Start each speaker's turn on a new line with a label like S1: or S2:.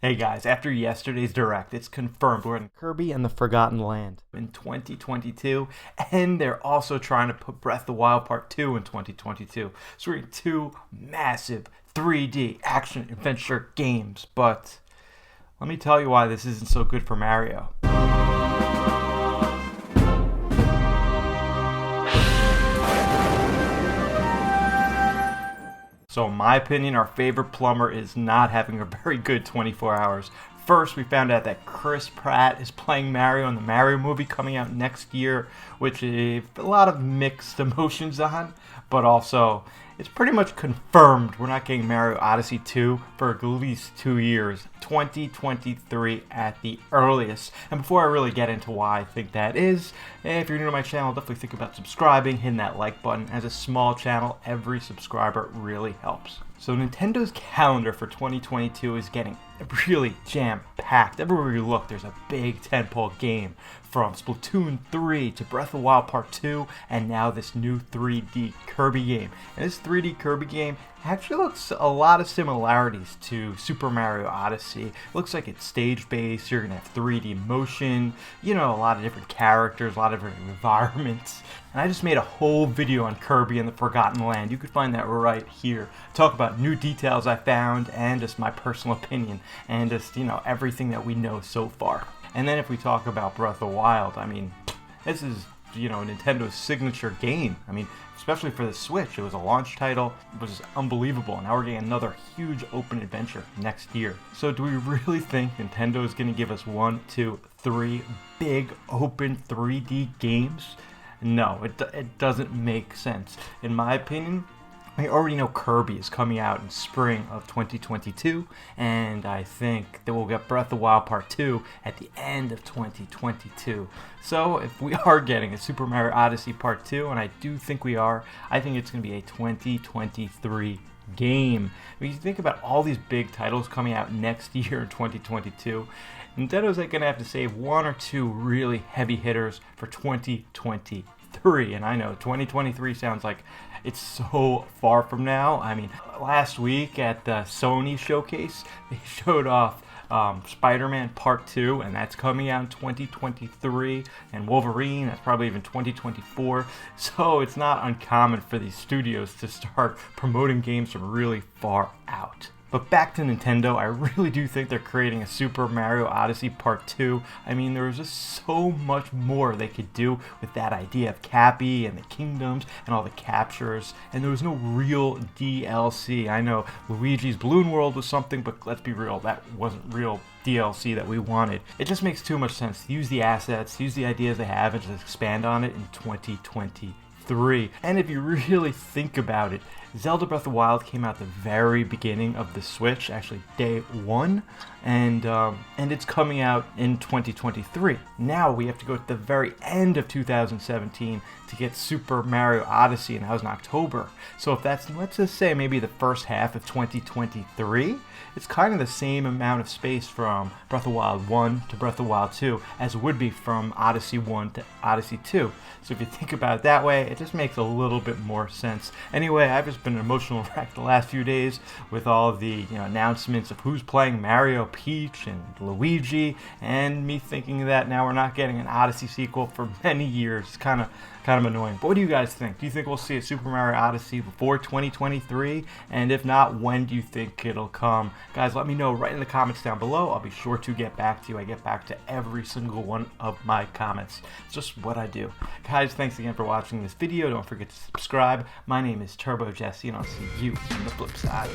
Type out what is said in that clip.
S1: Hey guys, after yesterday's Direct, it's confirmed we're in Kirby and the Forgotten Land in 2022, and they're also trying to put Breath of the Wild Part 2 in 2022. So we're getting two massive 3D action-adventure games, but let me tell you why this isn't so good for Mario. So in my opinion, our favorite plumber is not having a very good 24 hours. First, we found out that Pratt is playing Mario in the Mario movie coming out next year, which is a lot of mixed emotions on, but also it's pretty much confirmed we're not getting Mario Odyssey 2 for at least 2 years, 2023 at the earliest. And before I really get into why I think that is, if you're new to my channel, definitely think about subscribing, hitting that like button. As a small channel, every subscriber really helps. So Nintendo's calendar for 2022 is getting really jam-packed. Everywhere you look, there's a big tentpole game, from Splatoon 3 to Breath of the Wild Part 2, and now this new 3D Kirby game. And this 3D Kirby game actually looks a lot of similarities to Super Mario Odyssey. It looks like it's stage-based, you're going to have 3D motion, you know, a lot of different characters, a lot of different environments. And I just made a whole video on Kirby and the Forgotten Land. You can find that right here. Talk about new details I found and just my personal opinion and just, you know, everything that we know so far. And then if we talk about Breath of the Wild, I mean, this is, you know, Nintendo's signature game. I mean, especially for the Switch, it was a launch title, it was unbelievable. Now we're getting another huge open adventure next year. So do we really think Nintendo is going to give us 1, 2, 3 big open 3D games? No, it doesn't make sense. In my opinion, I already know Kirby is coming out in spring of 2022, and I think that we'll get Breath of the Wild Part 2 at the end of 2022. So if we are getting a Super Mario Odyssey Part 2, and I do think we are, I think it's going to be a 2023 game. When you think about all these big titles coming out next year in 2022, Nintendo's going to have to save 1 or 2 really heavy hitters for 2023. And I know 2023 sounds like it's so far from now. I mean, last week at the Sony showcase, they showed off Spider-Man Part 2, and that's coming out in 2023, and Wolverine, that's probably even 2024, so it's not uncommon for these studios to start promoting games from really far out. But back to Nintendo, I really do think they're creating a Super Mario Odyssey Part 2. I mean, there was just so much more they could do with that idea of Cappy and the kingdoms and all the captures, and there was no real DLC. I know Luigi's Balloon World was something, but let's be real, that wasn't real DLC that we wanted. It just makes too much sense to use the assets, use the ideas they have, and just expand on it in 2023. And if you really think about it, Zelda Breath of the Wild came out the very beginning of the Switch, actually day 1, and it's coming out in 2023. Now we have to go to the very end of 2017 to get Super Mario Odyssey, and that was in October. So if that's, let's just say, maybe the first half of 2023, it's kind of the same amount of space from Breath of the Wild 1 to Breath of the Wild 2 as it would be from Odyssey 1 to Odyssey 2. So if you think about it that way, it just makes a little bit more sense. Anyway, I've just been an emotional wreck the last few days with all of the announcements of who's playing Mario, Peach, and Luigi, and me thinking that now we're not getting an Odyssey sequel for many years. It's kind of annoying. But what do you guys think? Do you think we'll see a Super Mario Odyssey before 2023? And if not, when do you think it'll come? Guys, let me know right in the comments down below. I'll be sure to get back to you. I get back to every single one of my comments. It's just what I do. Guys, thanks again for watching this video. Don't forget to subscribe. My name is Turbo Jesse, and I'll see you on the flip side.